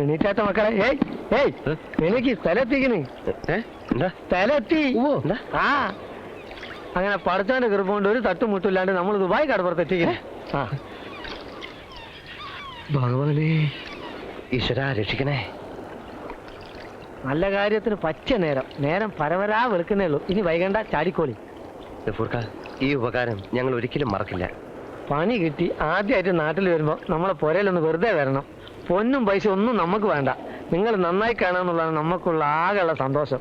എണീറ്റാത്ത മക്കളെ എനിക്ക് സ്ഥലത്തിക്കണ് സ്ഥലത്തി ആ അങ്ങനെ പഠിച്ചവന്റെ കൃപ കൊണ്ട് ഒരു തട്ടുമുട്ടില്ലാണ്ട് നമ്മൾ ദുബായ് കടപ്പുറത്തെത്തിക്കണേ. ആ ഭഗവാനെ ഈശ്വര രക്ഷിക്കണേ. നല്ല കാര്യത്തിന് പറ്റിയ നേരം പരവരാ വെളുക്കുന്നേ ഉള്ളൂ. ഇനി വൈകണ്ട ചാടിക്കോളി. ഈ ഉപകാരം ഞങ്ങൾ ഒരിക്കലും മറക്കില്ല. പണി കിട്ടി ആദ്യമായിട്ട് നാട്ടിൽ വരുമ്പോ നമ്മളെ പുരയിലൊന്ന് വെറുതെ വരണം. പൊന്നും പൈസ ഒന്നും നമുക്ക് വേണ്ട. നിങ്ങൾ നന്നായി കാണാന്നുള്ളതാണ് നമുക്കുള്ള ആകെയുള്ള സന്തോഷം.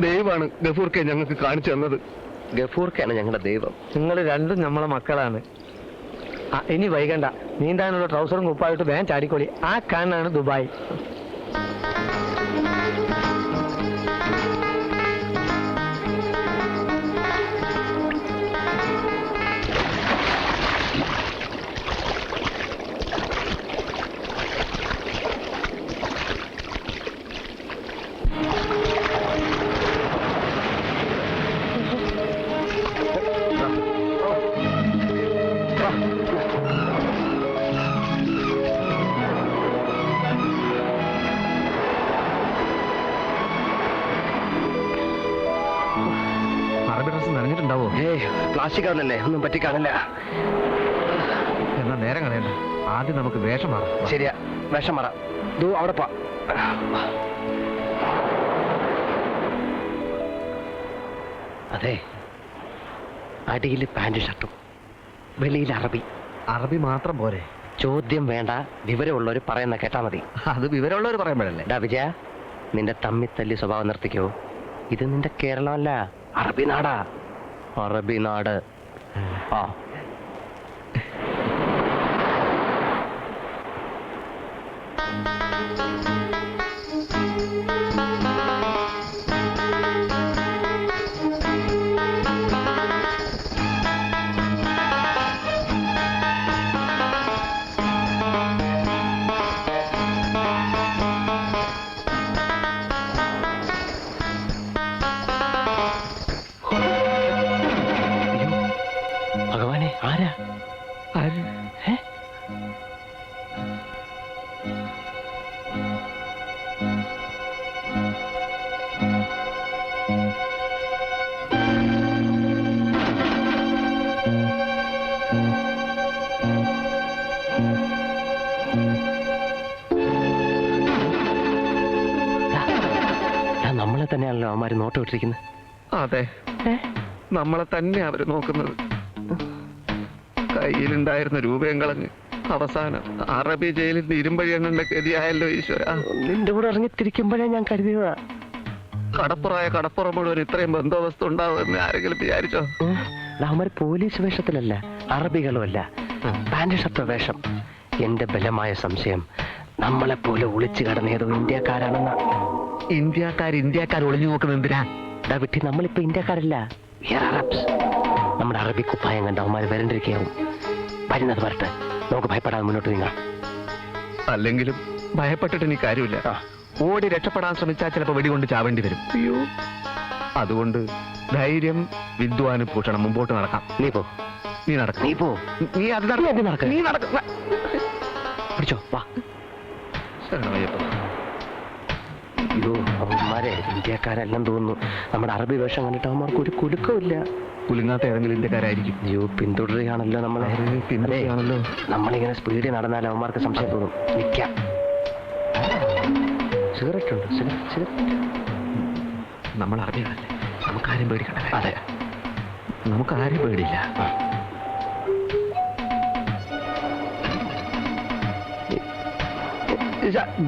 ദൈവമാണ് ഗഫൂർക്കെ ഞങ്ങൾക്ക് കാണിച്ചു തന്നത്. ഗഫൂർക്കാണ് ഞങ്ങളുടെ ദൈവം. നിങ്ങൾ രണ്ടും നമ്മളെ മക്കളാണ്. ഇനി വൈകണ്ട, നീന്താനുള്ള ട്രൗസറും കുപ്പായിട്ട് വേഗം ചാടിക്കോളി. ആ കാണാണ് ദുബായ്. പ്ലാസ്റ്റിക് ആവുന്നല്ലേ, ഒന്നും പറ്റി കാണില്ല. എന്നാ നേരം കളയണ്ട, ആദ്യം നമുക്ക് വേഷം മാറാം. ശരിയാ, വേഷം മാറാം. അവിടെ പോ. അതെ, അടിയിൽ പാന്റ് ഷർട്ടും വെളിയിൽ അറബി. അറബി മാത്രം പോരെ? ചോദ്യം വേണ്ട, വിവരമുള്ളവർ പറയുന്ന കേട്ടാ മതി. അത് വിവരമുള്ളവർ പറയുമ്പോഴല്ലേ. ഡാ വിജയ, നിന്റെ തമ്മിത്തല്ലി സ്വഭാവം നിർത്തിക്കോ. ഇത് നിന്റെ കേരളമല്ല, അറബി നാടാ. അറബി നാട്. ആ നമ്മളെ തന്നെയാണല്ലോ അവന്മാര് നോട്ടം ഇട്ടിരിക്കുന്നത്. അതെ, നമ്മളെ തന്നെ അവര് നോക്കുന്നത്. കയ്യിലുണ്ടായിരുന്ന രൂപയും കളഞ്ഞ് അവസാനം അറബി ജയിലിന്റെ ഇരുമ്പഴി എണ്ണന്റെ ഗതിയായല്ലോ ഈശ്വര. നിന്റെ കൂടെ ഇറങ്ങിത്തിരിക്കുമ്പോഴേ ഞാൻ കരുതിയതാ കടപ്പുറം മുഴുവൻ ഇത്രയും ബന്ദോബസ്ത് ഉണ്ടാവുമെന്ന് ആരെങ്കിലും വിചാരിച്ചോ? അവന്മാര് പോലീസ് വേഷത്തിലല്ല, അറബികളുമല്ല, പാന്റ് ഷർട്ട് വേഷം. എന്റെ ബലമായ സംശയം നമ്മളെപ്പോലെ ഒളിച്ചു കടന്ന ഏതോ ഇന്ത്യക്കാരാണെന്ന. ഇന്ത്യക്കാർ ഒളിഞ്ഞു നോക്കുന്നത് എന്തിനാ? വിട്ടി, നമ്മളിപ്പോ ഇന്ത്യക്കാരല്ല, നമ്മുടെ അറബി കുപ്പായം കണ്ട അവന്മാര് വരണ്ടിരിക്കുകയാവും. വരുന്നത് വരട്ടെ, നമുക്ക് ഭയപ്പെടാതെ മുന്നോട്ട് നീങ്ങാം. അല്ലെങ്കിലും ഭയപ്പെട്ടിട്ട് ഇനി കാര്യമില്ല. ഓടി രക്ഷപ്പെടാൻ ശ്രമിച്ചാൽ ചിലപ്പോൾ വെടികൊണ്ട് ചാവേണ്ടി വരും. അയ്യോ, അതുകൊണ്ട് ധൈര്യം വിദ്വാനുഭൂഷണം, മുമ്പോട്ട് നടക്കാം. നീ പോ, നീ നടക്ക, നീ പോ, നീ അത് നടക്ക, നീ നടക്ക. പിടിച്ചോ, വാ. അയ്യോ, അവന്മാരെ ഇന്ത്യക്കാരെല്ലാം തോന്നുന്നു. നമ്മുടെ അറബി വേഷം കണ്ടിട്ട് അവന്മാർക്ക് ഒരു കുലുക്കമില്ല. കുലുങ്ങാത്ത ഏതെങ്കിലും ഇന്ത്യക്കാരായിരിക്കും. അയ്യോ, പിന്തുടരുകയാണല്ലോ നമ്മളെ. പിന്തുടരുകയാണല്ലോ. നമ്മളിങ്ങനെ സ്പീഡിൽ നടന്നാൽ അവന്മാർക്ക് സംശയം തോന്നും. നിൽക്കാം. സിഗരറ്റ് ഉണ്ട്, സിഗരറ്റ്. നമ്മൾ അറബികളല്ലേ, നമുക്കാരും പേടിക്കണ്ട. അതെ, നമുക്കാരും പേടിയില്ല.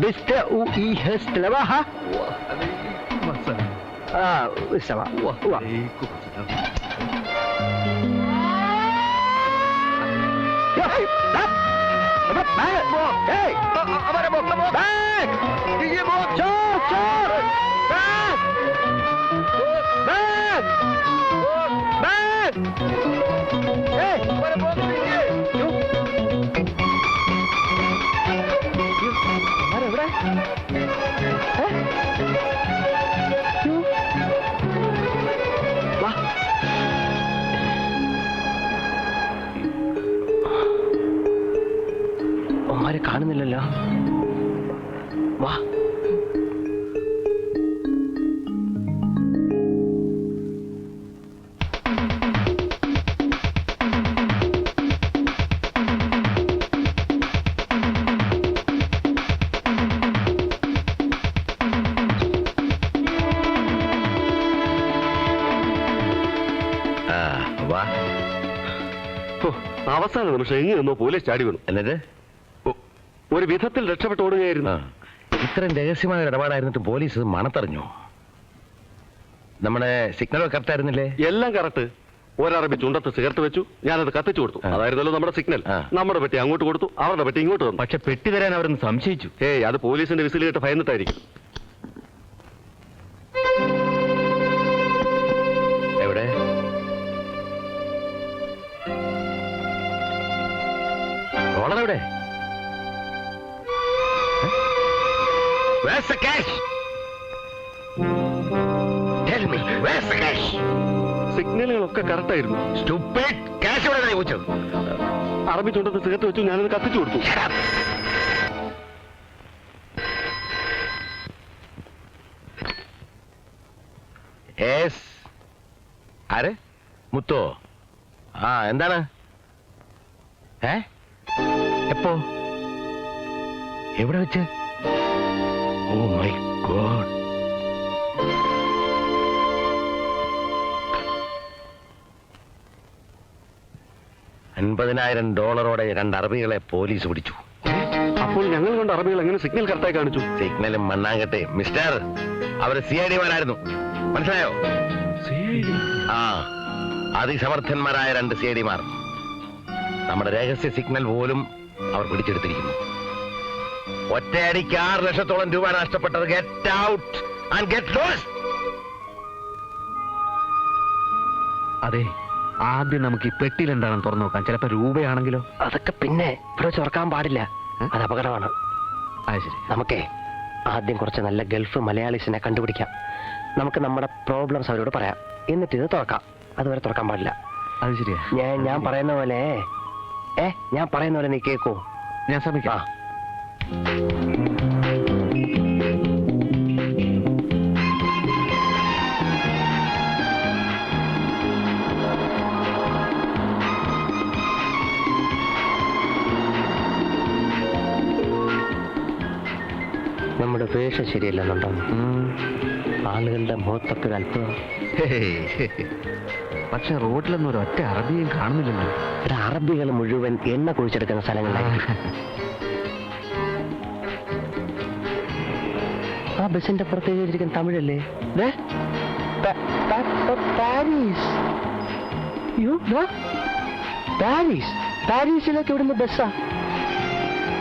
Bist du hier Slava? Slava. അവന്മാരെ കാണുന്നില്ലല്ലോ. വാ. അവസാന നിമിഷം എങ്ങനെയൊന്നോ പോലീസ് ചാടി വീണു. എന്നിട്ട് ഒരു വിധത്തിൽ രക്ഷപ്പെട്ട് ഓടുകയായിരുന്നു. ഇത്രയും രഹസ്യമായ ഇടപാടായിരുന്നിട്ട് പോലീസ് ഇത് മണത്തറിഞ്ഞു. നമ്മുടെ സിഗ്നൽ കറക്റ്റ് ആയിരുന്നില്ലേ? എല്ലാം കറക്റ്റ്. ഒരറബി ചുണ്ടത്ത് സിഗരറ്റ് വെച്ചു, ഞാനത് കത്തിച്ചു കൊടുത്തു. അതായിരുന്നല്ലോ നമ്മുടെ സിഗ്നൽ. നമ്മുടെ പെട്ടി അങ്ങോട്ട് കൊടുത്തു, അവരുടെ പെട്ടി ഇങ്ങോട്ട് തന്നു. പക്ഷെ പെട്ടി തരാൻ അവരൊന്ന് സംശയിച്ചു. ഏയ്, അത് പോലീസിന്റെ വിസിൽ കേട്ട് ഭയന്നിട്ടായിരിക്കും. എവിടെ? എവിടെ? Where's the cash? Tell me, where's the cash? സിഗ്നലുകളൊക്കെ കറക്റ്റ് ആയിരുന്നു. Stupid! Cash എവിടെയാണ് ചോദിച്ചത്? അറബി ചുണ്ടത്ത് സിഗരറ്റ് വെച്ചു, ഞാനത് കത്തിച്ചു കൊടുത്തു. Yes. ആര്? മുത്തോ? എന്താണ്? എപ്പോ? എവിടെ വെച്ച്? Oh my god. $50,000 2 അറബികളെ പോലീസ് പിടിച്ചു. അപ്പോൾ ഞങ്ങൾ കൊണ്ട് അറബികൾ എങ്ങനെ സിഗ്നൽ കറക്റ്റായി കാണിച്ചു? സിഗ്നലും മണ്ണാങ്കട്ടെ മിസ്റ്റർ, അവര് CID-മാരായിരുന്നു. മനസ്സിലായോ? അതിസമർത്ഥന്മാരായ 2 CID-മാർ. നമ്മുടെ രഹസ്യ സിഗ്നൽ പോലും അവർ പിടിച്ചെടുത്തിരിക്കുന്നു. ഒറ്റയടിക്ക് 6 ലക്ഷത്തോളം രൂപ നഷ്ടപ്പെട്ടത്. Get out and get lost. അതെ, ആദ്യം നമുക്ക് ഈ പെട്ടിയിൽ എന്താണെന്ന് തുറന്നു നോക്കാം. ചിലപ്പോ രൂപയാണെങ്കിലോ? അതൊക്കെ പിന്നെ ഇവിടെ തുറക്കാൻ പാടില്ല, അത് അപകടമാണ്. അത് ശരി. നമുക്കേ ആദ്യം കുറച്ച് നല്ല ഗൾഫ് മലയാളീസിനെ കണ്ടുപിടിക്കാം. നമുക്ക് നമ്മുടെ പ്രോബ്ലംസ് അവരോട് പറയാം, എന്നിട്ട് ഇത് തുറക്കാം. അതുവരെ തുറക്കാൻ പാടില്ല. അത് ശരിയാ. ഞാൻ പറയുന്ന പോലെ ഞാൻ പറയുന്ന പോലെ നീ കേക്കോ? ഞാൻ ശ്രമിക്കാം. നമ്മുടെ വേഷം ശരിയല്ലെന്നുണ്ടോ? ആളുകളുടെ മുഖത്തൊക്കെ ഒരു അത്ഭുതം. പക്ഷെ റോഡിലൊന്നും ഒരു ഒറ്റ അറബിയും കാണുന്നില്ലല്ലോ. അറബികൾ മുഴുവൻ എണ്ണ കുഴിച്ചെടുക്കുന്ന സ്ഥലങ്ങളിലായിരിക്കും. ആ ബസിന്റെ പുറത്തേക്ക് വെച്ചിരിക്കുന്ന തമിഴല്ലേ? പാരീസ്. പാരീസ്. പാരീസിലേക്ക് ഇവിടുന്ന് ബസ്സാ?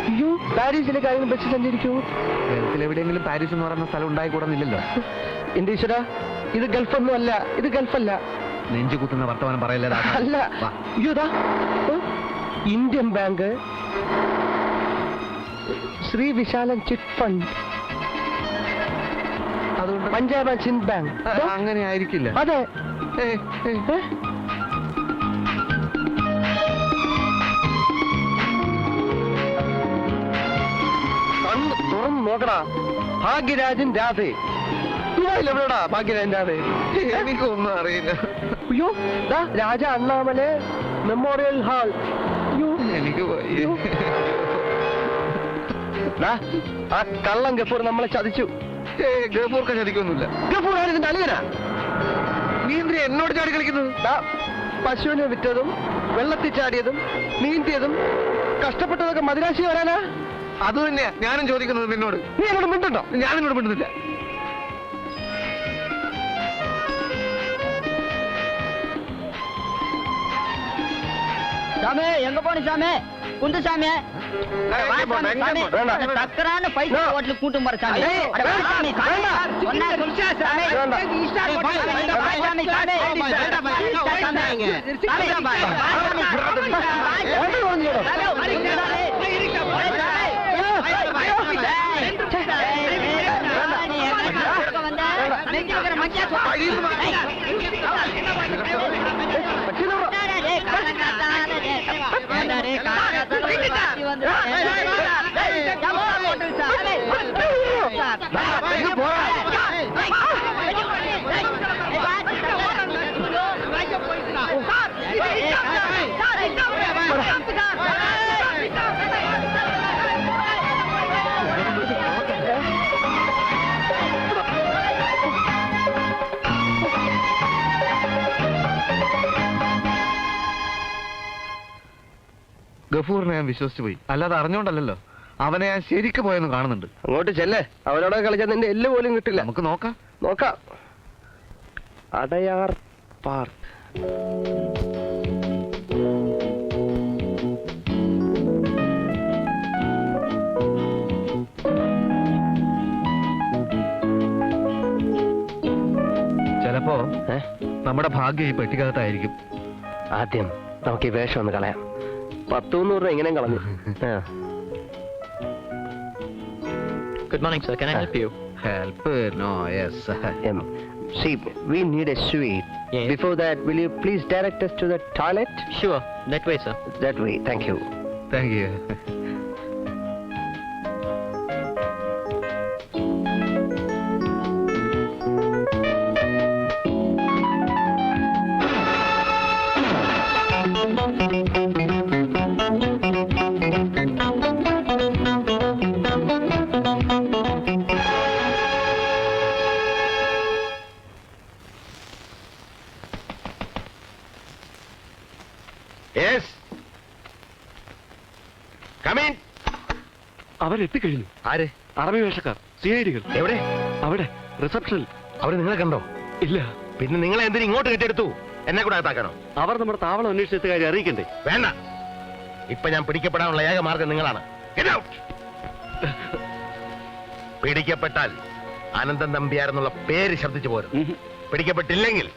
അയ്യോ, പാരീസിലേക്ക് ആരെങ്കിലും ബസ് സഞ്ചരിക്കൂ? എവിടെയെങ്കിലും പാരീസ് എന്ന് പറയുന്ന സ്ഥലം ഉണ്ടായിക്കൂടുന്നില്ലല്ലോ. എന്റെ ഈശ്വര, ഇത് ഗൾഫൊന്നും അല്ല. ഇത് ഗൾഫല്ല. നെഞ്ചു കുത്തുന്ന വർത്തമാനം പറയല്ലേ. അല്ല. അയ്യോതാ, Indian bank, Sree Visalan chit fund, അതുകൊണ്ട് പഞ്ചാബ് ആൻഡ് സിന്ധ് ബാങ്ക്. അങ്ങനെ ആയിരിക്കില്ല. അതെ. കണ്ണ് തുറന്ന് നോക്കടാ. ഭാഗ്യരാജൻ രാധേ. എവിടെടാ ഭാഗ്യരാജൻ രാധേ? എനിക്കൊന്നും അറിയില്ല. അയ്യോ, രാജ അണ്ണാമല മെമ്മോറിയൽ ഹാൾ. എനിക്ക് ആ കള്ളം ഗഫൂർ നമ്മളെ ചതിച്ചു. ഗഫൂർക്ക ചതിക്കൊന്നുമില്ല. ഗഫൂർ ആണ് ഇതിന്റെ അളിയനാ. നീ എന്തിനാ എന്നോട് ചാടി കളിക്കുന്നത്? പശുവിനെ വിറ്റതും വെള്ളത്തിൽ ചാടിയതും നീന്തിയതും കഷ്ടപ്പെട്ടതൊക്കെ മദിരാശി വരാനാ? അത് തന്നെയാ ഞാനും ചോദിക്കുന്നത് നിന്നോട്. നീ എന്നോട് മിണ്ടുണ്ടോ? ഞാൻ നിന്നോട് മിണ്ടുന്നില്ല. சாமி எங்க போன சாமி? குண்டு சாமி டக்கரான பைசா ஹோட்டல் கூட்டும் போற சாமி. சொன்னா சொல்லிச்சா சாமி? சாமி ഗഫൂറിനെ ഞാൻ വിശ്വസിച്ചു പോയി, അല്ലാതെ അറിഞ്ഞോണ്ടല്ലോ. അവനെ ഞാൻ ശരിക്ക് പോയെന്ന് കാണുന്നുണ്ട്. അങ്ങോട്ട് ചെല്ലേ, അവരോട് കളിച്ചാൽ നിന്റെ എല്ല് പോലും കിട്ടില്ല. നമുക്ക് നോക്കാം. നോക്കാം. അടയാർ പാർക്ക്. ചിലപ്പോ നമ്മുടെ ഭാഗ്യം ഈ പെട്ടിക്കകത്തായിരിക്കും. ആദ്യം നമുക്ക് ഈ വേഷം ഒന്ന് കളയാം. 100-200 രൂപ എങ്ങനെയും കളഞ്ഞു. Good morning, sir. Can I help you? Help? No, yes. See, we need a suite. Yes. Before that, will you please direct us to the toilet? Sure. That way, sir. That way. Thank you. Thank you. Yes. Come in. അവരെത്തിക്കഴിഞ്ഞു. ആര്? അറബി വേഷക്കാർ, സിഐഡികൾ. എവിടെ? അവിടെ റിസപ്ഷനിൽ. അവര് നിങ്ങളെ കണ്ടോ? ഇല്ല. പിന്നെ നിങ്ങളെ എന്തിനു ഇങ്ങോട്ട് കെട്ടിയെടുത്തു? എന്നെ കൂടെ അകത്താക്കണോ? അവർ നമ്മുടെ താവളം അന്വേഷിച്ച കാര്യം അറിയിക്കണ്ടേ? വേണ്ട. ഇപ്പൊ ഞാൻ പിടിക്കപ്പെടാനുള്ള ഏക മാർഗം നിങ്ങളാണ്. Get out. പിടിക്കപ്പെട്ടാൽ അനന്തൻ നമ്പ്യാരെന്നുള്ള പേര് ശബ്ദിച്ചു പോരും. പിടിക്കപ്പെട്ടില്ലെങ്കിൽ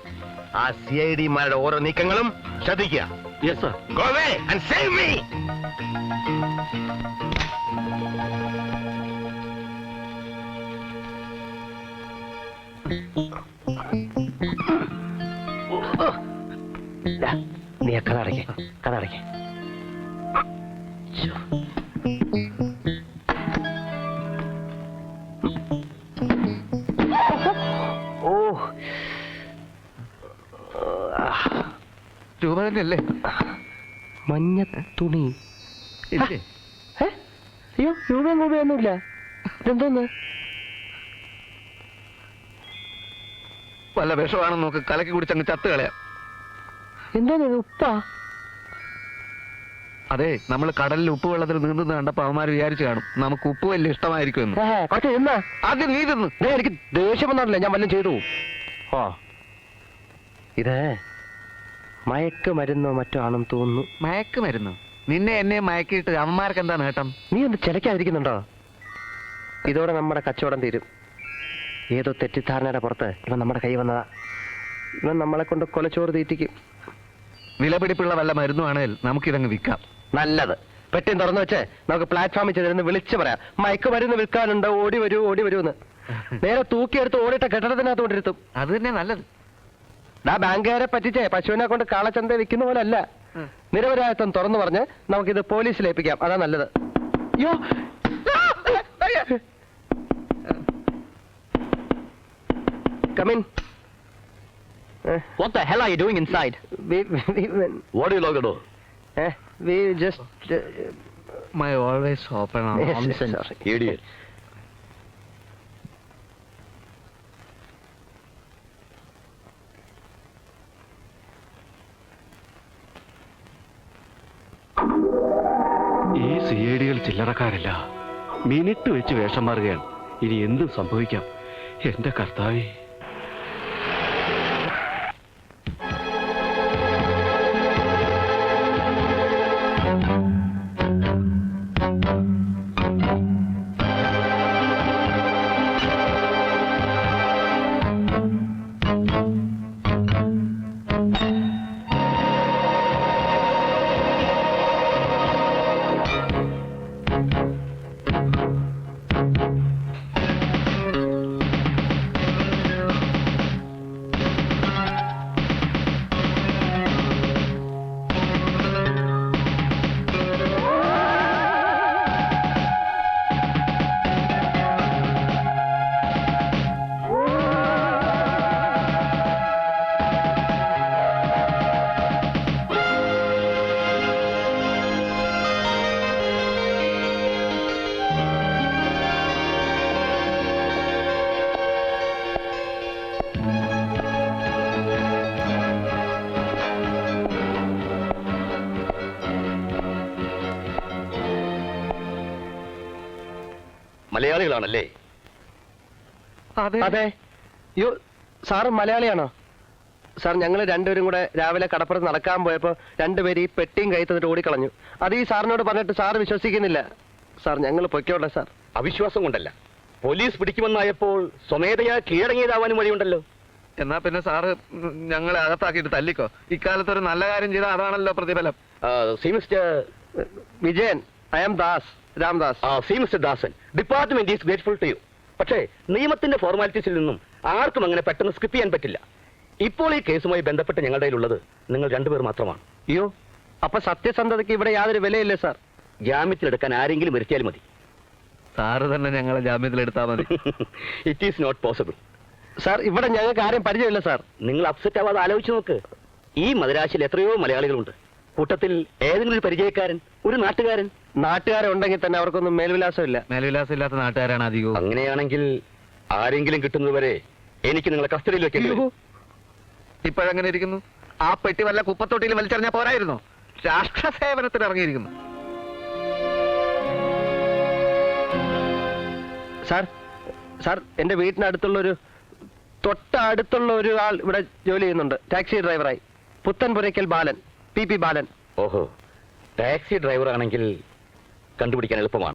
ആ CID-മാരുടെ ഓരോ നീക്കങ്ങളും ശ്രദ്ധിക്കുക. Yes, sir. Go away and save me. നീ കഥ അടയ്ക്കേ, കഥ അടയ്ക്കേ. ഓ, രൂപ തന്നെയല്ലേ? മഞ്ഞ തുണി. ഇല്ലേ? അയ്യോ, രൂപയൊന്നുമില്ല. ഇതെന്തോന്ന്? വല്ല വിഷമാണെന്ന് നോക്ക്, കലക്കി കുടിച്ചങ്ങ് ചത്ത് കളയാം. എന്തോന്ന്? ഉപ്പാ? അതെ, നമ്മൾ കടലിൽ ഉപ്പ് വെള്ളത്തിൽ നീന്തുന്ന കണ്ടപ്പോ അവന്മാർ വിചാരിച്ചു കാണും നമുക്ക് ഉപ്പ് വലിയ ഇഷ്ടമായിരിക്കും എന്ന്. കുറച്ച് തിന്നാ. ആദ്യം നീ തിന്ന്. എനിക്ക് ദേഷ്യം വന്നിട്ടില്ല, ഞാൻ വല്ലതും ചെയ്തു. ഓ, ഇത് മയക്കുമരുന്നോ മറ്റോ ആണെന്ന് തോന്നുന്നു. മയക്കുമരുന്നോ? നിന്നെ എന്നെ മയക്കിയിട്ട് അവന്മാർക്ക് എന്താ നേട്ടം? നീ ഒന്ന് ചിലക്കാതിരിക്കുന്നുണ്ടോ? ഇതോടെ നമ്മുടെ കച്ചവടം തീരും. ഏതോ തെറ്റിദ്ധാരണയുടെ പുറത്ത് ഇവൻ നമ്മുടെ കൈ വന്നതാ. ഇവൻ നമ്മളെ കൊണ്ട് കൊലച്ചോറ് തീറ്റിക്കും. വിലപിടിപ്പുള്ള വല്ല മരുന്നുവാണെങ്കിൽ നമുക്കിതങ്ങ് വിൽക്കാം. നല്ലത്. പെട്ടിയും തുറന്നു വെച്ച് നമുക്ക് പ്ലാറ്റ്ഫോമിൽ ചെന്നിരുന്ന് വിളിച്ചു പറയാം, മയക്കുമരുന്ന് വിൽക്കാനുണ്ട്, ഓടി വരൂ ഓടി വരൂ എന്ന്. നേരെ തൂക്കിയെടുത്ത് ഓടിട്ട കെട്ടിടത്തിനകത്ത് കൊണ്ടിരുത്തും. അത് തന്നെ നല്ലത്. ബാങ്കുകാരെ പറ്റിച്ചേ പശുവിനെ കൊണ്ട് കാളച്ചന്ത വിൽക്കുന്ന പോലെ അല്ല. നിരപരാധിത്വം തുറന്നു പറഞ്ഞ് നമുക്കിത് പോലീസിൽ ഏൽപ്പിക്കാം. അതാ നല്ലത്. അയ്യോ, come in. What the hell are you doing inside? What do you look at? We just... My always open on Yes, nonsense. sorry. Idiot. ഈ CID-കൾ ചില്ലറക്കാരല്ല. മിനിറ്റ് വെച്ച് വേഷം മാറുകയാണ്. ഇനി എന്തും സംഭവിക്കാം. എന്റെ കർത്താവേ. മലയാളികളാണല്ലേ? അതെ. യോ, സാറ് മലയാളിയാണോ? സാർ, ഞങ്ങൾ രണ്ടുപേരും കൂടെ രാവിലെ കടപ്പുറത്ത് നടക്കാൻ പോയപ്പോ രണ്ടുപേരും ഈ പെട്ടിയും കൈ തന്നിട്ട് ഓടിക്കളഞ്ഞു. അത് ഈ സാറിനോട് പറഞ്ഞിട്ട് സാറ് വിശ്വസിക്കുന്നില്ല. സാർ, ഞങ്ങൾ പൊയ്ക്കോട്ടെ സാർ. അവിശ്വാസം കൊണ്ടല്ല, പോലീസ് പിടിക്കുമെന്നായപ്പോൾ സ്വമേധയാ കീഴടങ്ങിയതാവാനും വഴിയുണ്ടല്ലോ. എന്നാ പിന്നെ സാറ് ഞങ്ങളെ അകത്താക്കിയിട്ട് തല്ലിക്കോ. ഇക്കാലത്ത് ഒരു നല്ല കാര്യം ചെയ്താൽ അതാണല്ലോ പ്രതിഫലം. Mister Vijayan, I am Das, Ramdas. Mister Dasan, department is grateful to you. പക്ഷേ നിയമത്തിന്റെ ഫോർമാലിറ്റീസിൽ നിന്നും ആർക്കും അങ്ങനെ പെട്ടെന്ന് സ്കിപ്പ് ചെയ്യാൻ പറ്റില്ല. ഇപ്പോൾ ഈ കേസുമായി ബന്ധപ്പെട്ട് ഞങ്ങളുടെ കയ്യിലുള്ളത് നിങ്ങൾ രണ്ടുപേർ മാത്രമാണ്. അയ്യോ, അപ്പൊ സത്യസന്ധതയ്ക്ക് ഇവിടെ യാതൊരു വിലയില്ലേ സാർ? ജാമ്യത്തിലെടുക്കാൻ ആരെങ്കിലും വരുത്തിയാൽ മതി. സാറ് തന്നെ ഞങ്ങളെ ജാമ്യത്തിലെടുത്താൽ മതി. It is not possible. Sir, ഇവിടെ ഞങ്ങൾക്ക് ആരെയും പരിചയമില്ല സാർ. നിങ്ങൾ അപ്സെറ്റ് ആവാതെ ആലോചിച്ച് നോക്ക്. ഈ മദരാശിയിൽ എത്രയോ മലയാളികളുണ്ട്. കൂട്ടത്തിൽ ഏതെങ്കിലും ഒരു പരിചയക്കാരൻ, ഒരു നാട്ടുകാരൻ. നാട്ടുകാരെ ഉണ്ടെങ്കിൽ തന്നെ അവർക്കൊന്നും മേൽവിലാസമില്ല. മേൽവിലാസം ഇല്ലാത്ത നാട്ടുകാരാണ് അധികവും. അങ്ങനെയാണെങ്കിൽ ആരെങ്കിലും കിട്ടുന്നതുവരെ എനിക്ക് നിങ്ങളെ കസ്റ്റഡിയിൽ വെക്കേണ്ടി വരും. ഇപ്പോഴെങ്ങനെ ഇരിക്കുന്നു? ആ പെട്ടി വല്ല കുപ്പത്തൊട്ടിയിൽ വലിച്ചെറിഞ്ഞാൽ പോരായിരുന്നോ? രാഷ്ട്ര സേവനത്തിന് ഇറങ്ങിയിരിക്കുന്നു. സാർ, സാർ, എന്റെ വീട്ടിനടുത്തുള്ളൊരു തൊട്ടടുത്തുള്ള ഒരു ആൾ ഇവിടെ ജോലി ചെയ്യുന്നുണ്ട്, ടാക്സി ഡ്രൈവറായി. പുത്തൻപുരയ്ക്കൽ ബാലൻ, പി ബാലൻ. ഓഹോ, ടാക്സി ഡ്രൈവർ ആണെങ്കിൽ കണ്ടുപിടിക്കാൻ എളുപ്പമാണ്.